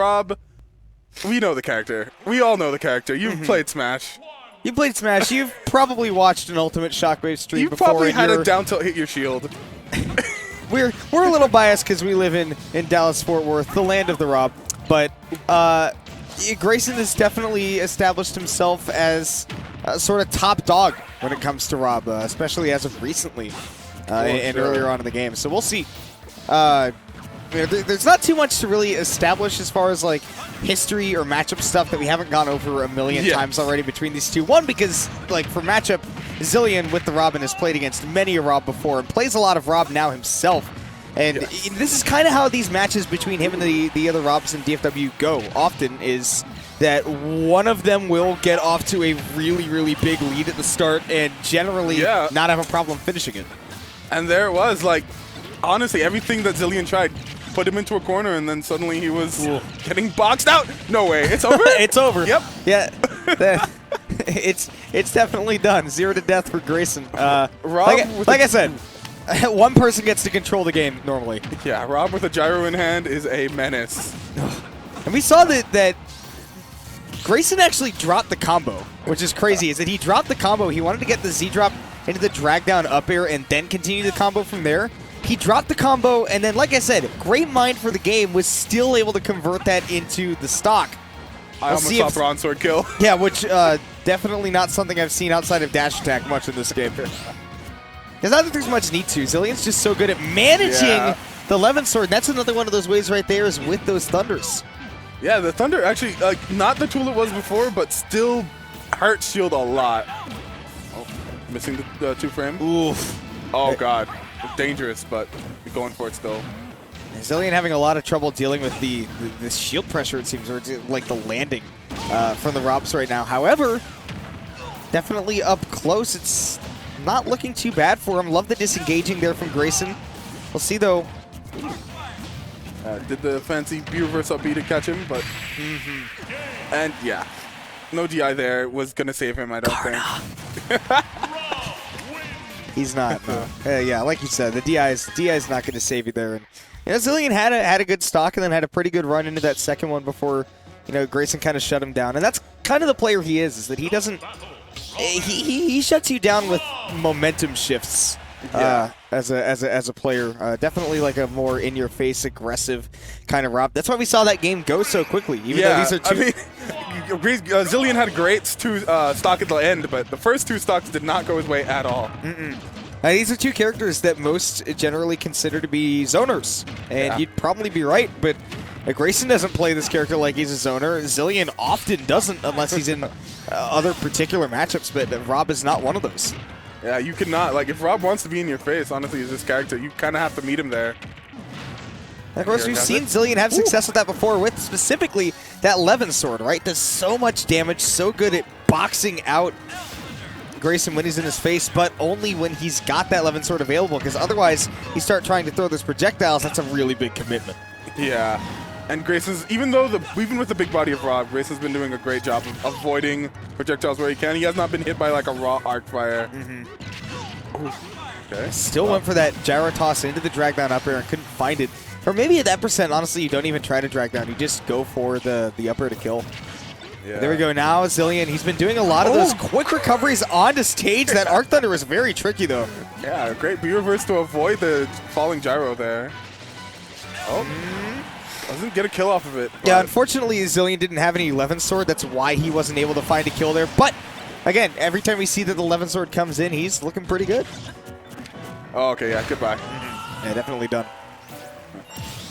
Rob, we know the character. We all know the character. You've played Smash. You played Smash. You've probably watched an Ultimate Shockwave stream You before. probably had a down tilt hit your shield. We're a little biased because we live in Dallas-Fort Worth, the land of the Rob. But Grayson has definitely established himself as a sort of top dog when it comes to Rob, especially as of recently and earlier on in the game. So we'll see. There's not too much to really establish as far as like history or matchup stuff that we haven't gone over a million times already between these two. One, because like for matchup, Xillion with the Robin has played against many a Rob before and plays a lot of Rob now himself. And this is kind of how these matches between him and the other Robs in DFW go often, is that one of them will get off to a really, really big lead at the start and generally not have a problem finishing it. And there it was, like, honestly, everything that Xillion tried put him into a corner, and then suddenly he was getting boxed out. No way, it's over? It's over. Yep. Yeah, it's definitely done. 0 to death for Grayson. Rob, like I said, one person gets to control the game normally. Yeah, Rob with a gyro in hand is a menace. And we saw that Grayson actually dropped the combo, which is crazy, is that he dropped the combo. He wanted to get the Z-drop into the drag down up air and then continue the combo from there. He dropped the combo, and then, like I said, great mind for the game, was still able to convert that into the stock. I almost saw Bronze Sword kill. Yeah, which definitely not something I've seen outside of dash attack much in this game. Because I don't think there's much need to. Xillion's just so good at managing the Levin Sword. That's another one of those ways right there, is with those Thunders. Yeah, the Thunder actually, not the tool it was before, but still hurt shield a lot. Oh, missing the 2-frame. Oof. Oh, God. Dangerous, but going for it still. Xillion having a lot of trouble dealing with the shield pressure, it seems, or like the landing from the Robs right now. However, definitely up close. It's not looking too bad for him. Love the disengaging there from Grayson. We'll see, though. Did the fancy B-reverse up B to catch him, but... And, yeah. No DI there was going to save him, I don't think. He's not, no. Yeah, like you said, the DI is not going to save you there. And, you know, Xillion had a good stock and then had a pretty good run into that second one before, you know, Grayson kind of shut him down. And that's kind of the player he is that he doesn't... He shuts you down with momentum shifts as a player. Definitely like a more in-your-face, aggressive kind of Rob. That's why we saw that game go so quickly. Even though these are two... I mean, Xillion had great stock at the end, but the first two stocks did not go his way at all. These are two characters that most generally consider to be zoners, and you'd probably be right, but Grayson doesn't play this character like he's a zoner. Xillion often doesn't unless he's in other particular matchups, but Rob is not one of those. Yeah, you cannot. Like, if Rob wants to be in your face, honestly, as this character, you kind of have to meet him there. Of course, we've seen Xillion have success with that before, with specifically that Levin Sword, right? Does so much damage, so good at boxing out Grayson when he's in his face, but only when he's got that Levin Sword available, because otherwise, you start trying to throw those projectiles, that's a really big commitment. Yeah. And Grayson's, even with the big body of Rob, Grayson's been doing a great job of avoiding projectiles where he can. He has not been hit by like a raw arc fire. Okay. Still went for that gyro toss into the drag down up air and couldn't find it. Or maybe at that percent, honestly, you don't even try to drag down. You just go for the up air to kill. Yeah. There we go. Now Xillion, he's been doing a lot of those quick recoveries onto stage. That Arc Thunder was very tricky, though. Yeah, great B-reverse to avoid the falling gyro there. Doesn't get a kill off of it. Yeah, unfortunately, Xillion didn't have any Levin Sword. That's why he wasn't able to find a kill there. But, again, every time we see that the Levin Sword comes in, he's looking pretty good. Oh, okay, yeah, goodbye. Yeah, definitely done.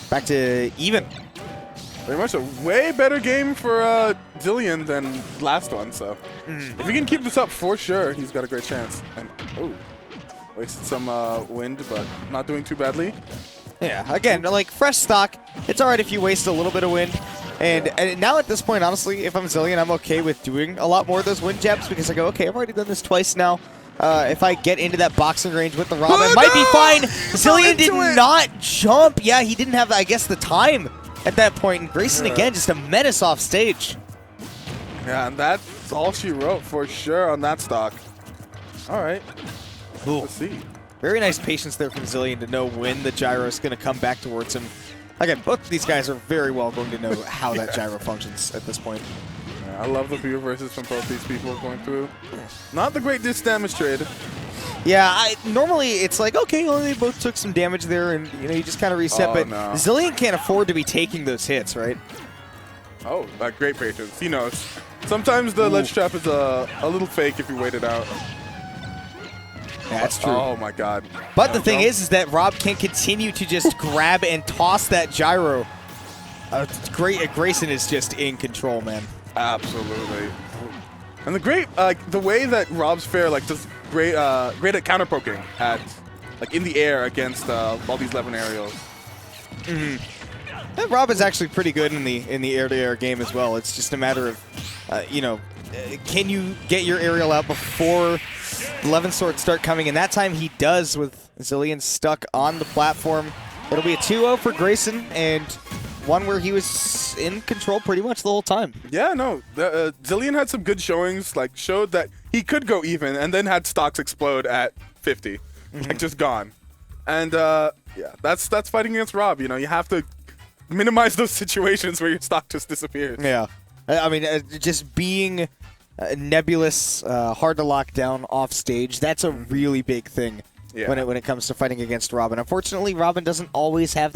Back to even. Very much a way better game for Xillion than last one, so. If he can keep this up, for sure, he's got a great chance. And, wasted some wind, but not doing too badly. Yeah, again, like fresh stock, it's all right if you waste a little bit of wind. And now at this point, honestly, if I'm Xillion, I'm okay with doing a lot more of those wind jabs because I go, okay, I've already done this twice now. If I get into that boxing range with the Rob, it might be fine. Xillion did not jump. Yeah, he didn't have, I guess, the time at that point. And Grayson, again, just a menace off stage. Yeah, and that's all she wrote for sure on that stock. All right. Cool. Let's see. Very nice patience there from Xillion to know when the gyro is going to come back towards him. Again, both of these guys are very well going to know how that gyro functions at this point. Yeah, I love the view versus from both these people going through. Not the great dish damage trade. Yeah, normally it's like, okay, well, they both took some damage there, and you just kind of reset. But no. Xillion can't afford to be taking those hits, right? Oh, great patience. He knows. Sometimes the ledge trap is a little fake if you wait it out. Yeah, that's true. Oh my God. But the thing is that Rob can continue to just grab and toss that gyro. Grayson is just in control, man. Absolutely. And the way that Rob's fair does great at counter poking at in the air against all these 11 aerials. And Rob is actually pretty good in the air-to-air game as well. It's just a matter of, can you get your aerial out before 11 swords start coming? And that time he does with Xillion stuck on the platform. It'll be a 2-0 for Grayson, and one where he was in control pretty much the whole time. Yeah, no. Xillion had some good showings, showed that he could go even, and then had stocks explode at 50. Just gone. And, yeah, that's fighting against Rob. You have to minimize those situations where your stock just disappears. Yeah. I mean, just being nebulous, hard to lock down off stage, that's a really big thing when it comes to fighting against Robin. Unfortunately, Robin doesn't always have that